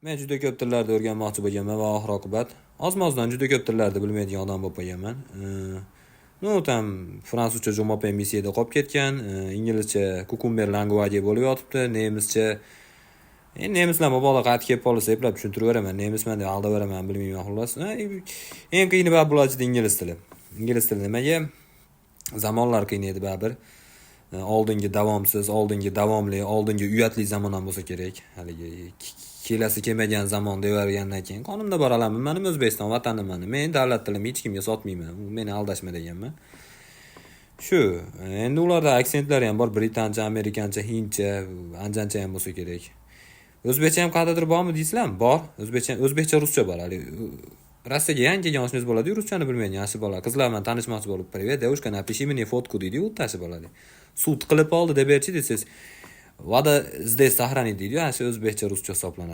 Men juda ko'p tillarni o'rganmoqchi bo'lganman va oxir-oqibat oz-mozdan juda ko'p tillarni bilmaydigan odam bo'lib qolganman. Ну, там fransuzcha je m'appelle Messi'da qolib ketgan, inglizcha cucumber language bo'lib yotibdi, nemischa nemislar mabodo qaytib kelib qolsa eplab tushuntiraverman. Nemisman deb aldaveraman, bilmayman xullas. Eng qiyini bab bo'ladi ingliz tili. Ingliz tili nimaga? Zamonlar qiyin edi baribir. Oldingi davomsiz, oldingi davomli, oldingi uyatli zamon ham bo'lsa kerak. Haligi kelasi kelmagan zamon deyavergandan keyin qonimda bor olaman. Mening O'zbekiston vatanimman. Men davlat tilimni hech kimga sotmayman. U meni aldashma deganman. Shu, endi ularda aksentlari ham bor, britancha, amerikancha, hindcha, anjancha ham bo'lsa kerak. O'zbekcha ham qayerdadir bormi deysizlarmi? Bor. O'zbekcha, ruscha bor. Hali Rossiyaga yangi kelgan oshingiz bo'ladi, ruschani bilmaydigan yoshi bola. Qizlar bilan tanishmoqchi bo'lib, "Привет, девушка, напиши мне фотку" deydi, u tashi bo'ladi. Sud qilib oldi deb berchi desiz. Vada здесь сохранить deydi, ana shu o'zbekcha ruscha hisoblanadi.